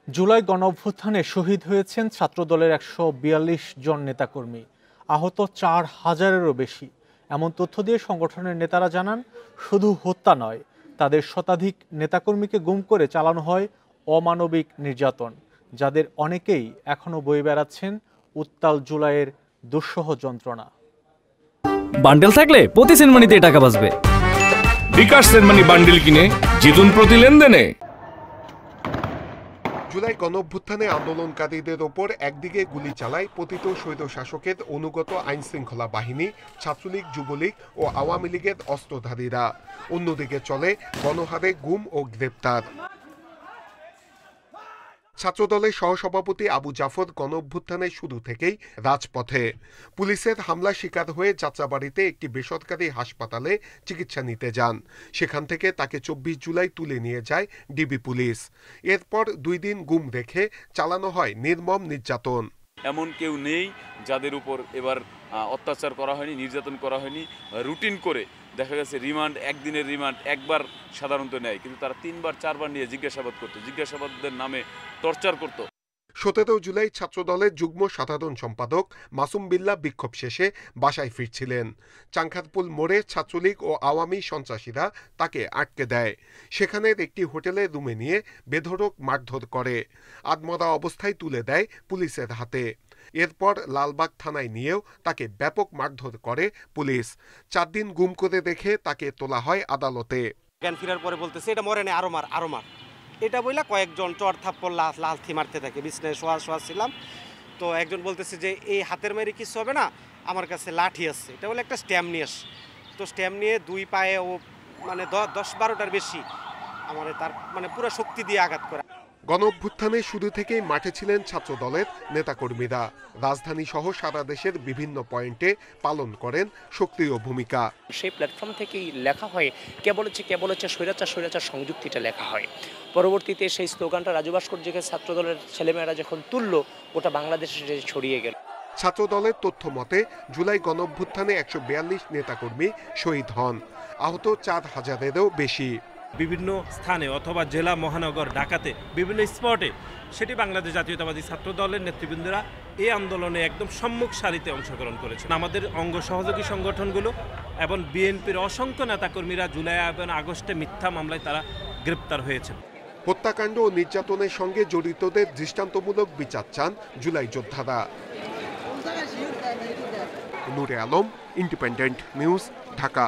জুলাই গণঅভ্যুত্থানে শহীদ হয়েছেন ছাত্রদলের ১৪২ জন নেতাকর্মী, আহত ৪,০০০-এরও বেশি। এমন তথ্য দিয়ে সংগঠনের নেতারা জানান, শুধু হত্যা নয়, তাদের শতাধিক নেতাকর্মীকে গুম করে চালানো হয় অমানবিক নির্যাতন, যাদের অনেকেই এখনো বয়ে বেড়াচ্ছেন উত্তাল জুলাইয়ের দুঃসহ যন্ত্রণা। বান্ডেল থাকলে প্রতি সেনমানিতে টাকা বাঁচবে। বিকাশ সেনমানি বান্ডেল কিনে জিতুন প্রতি লেনদেনে। জুলাই গণঅভ্যুত্থানে আন্দোলনকারীদের ওপর একদিকে গুলি চালায় পতিত স্বৈরশাসকের অনুগত আইনশৃঙ্খলা বাহিনী, ছাত্রলীগ, যুবলীগ ও আওয়ামী লীগের অস্ত্রধারীরা। অন্যদিকে চলে গণহারে গুম ও গ্রেপ্তার। ছাত্রদলের সহসভাপতি আবু জাফর গণঅভ্যুত্থানের শুরু থেকেই রাজপথে। পুলিশের হামলার শিকার হয়ে যাত্রাবাড়িতে একটি বেসরকারি হাসপাতালে চিকিৎসা নিতে যান। সেখান থেকে তাকে ২৪ জুলাই তুলে নিয়ে যায় ডিবি পুলিশ। এরপর ২ দিন গুম রেখে চালানো হয় নির্মম নির্যাতন। এমন কেউ নেই যাদের উপর এবার অত্যাচার করা হয়নি, নির্যাতন করা হয়নি। রুটিন করে দেখা গেছে রিমান্ড, একদিনের রিমান্ড একবার সাধারণত নেয়, কিন্তু তারা ৩বার ৪বার নিয়ে জিজ্ঞাসাবাদ করতো, জিজ্ঞাসাবাদের নামে টর্চার করতো। ১৭ জুলাই ছাত্রদলের যুগ্ম সাধারণ সম্পাদক মাসুম বিল্লাহ বিক্ষোভ শেষে বাসায় ফিরছিলেন। চাংখারপুল মোড়ে ছাত্রলীগ ও আওয়ামী সন্ত্রাসীরা তাকে আটকে দেয়। সেখানের একটি হোটেলের রুমে নিয়ে বেধড়ক মারধর করে, আধমরা অবস্থায় তুলে দেয় পুলিশের হাতে। এরপর লালবাগ থানায় নিয়েও তাকে ব্যাপক মারধর করে পুলিশ। ৪ দিন গুম করে রেখে তাকে তোলা হয় আদালতে। জ্ঞান ফেরার পরে বলতেছে, এটা মরে না, আরো মার, আরো মার। এটা বইলা কয়েকজন চর থাপ্পড় লাথি মারতে থাকে। বিছনায় শোয়া ছিলাম, তো একজন বলতেছে যে এই হাতের মেরে কিছু হবে না, আমার কাছে লাঠি আছে। এটা বলে একটা স্ট্যাম্প নিয়ে আসে। তো স্ট্যাম্প নিয়ে 2 পায়ে ও মানে 10-12টার বেশি আমার তার মানে পুরো শক্তি দিয়ে আঘাত করে। গণঅভ্যুত্থানের শুরু থেকেই মাঠে ছিলেন ছাত্রদলের নেতাকর্মীরা। রাজধানী সহ সারা দেশের বিভিন্ন পয়েন্টে পালন করেন সক্রিয় ভূমিকা। সেই প্ল্যাটফর্ম থেকেই লেখা হয় কেবল হচ্ছে স্বৈরাচার সংযুক্তিটা লেখা হয়। পরবর্তীতে সেই স্লোগানটা রাজু ভাস্কর্যকে ছাত্রদলের ছেলেমেয়েরা যখন তুলল, ওটা বাংলাদেশে ছড়িয়ে গেল। ছাত্রদলের তথ্য মতে জুলাই গণঅভ্যুত্থানে ১৪২ নেতাকর্মী শহীদ হন, আহত ৪,০০০-এরও বেশি। বিভিন্ন স্থানে অথবা জেলা, মহানগর, ঢাকাতে বিভিন্ন স্পটে সেটি বাংলাদেশ জাতীয়তাবাদী ছাত্র দলের নেতৃবৃন্দরা এই আন্দোলনে একদম সম্মুখ সারিতে অংশগ্রহণ করেছেন। আমাদের অঙ্গ সহযোগী সংগঠনগুলো এবং বিএনপির অসংখ্য নেতাকর্মীরা জুলাই এবং আগস্টে মিথ্যা মামলায় তারা গ্রেপ্তার হয়েছেন। হত্যাকাণ্ড ও নির্যাতনের সঙ্গে জড়িতদের দৃষ্টান্তমূলক বিচার চান জুলাই যোদ্ধারা। নূরে আলম, ইন্ডিপেন্ডেন্ট নিউজ, ঢাকা।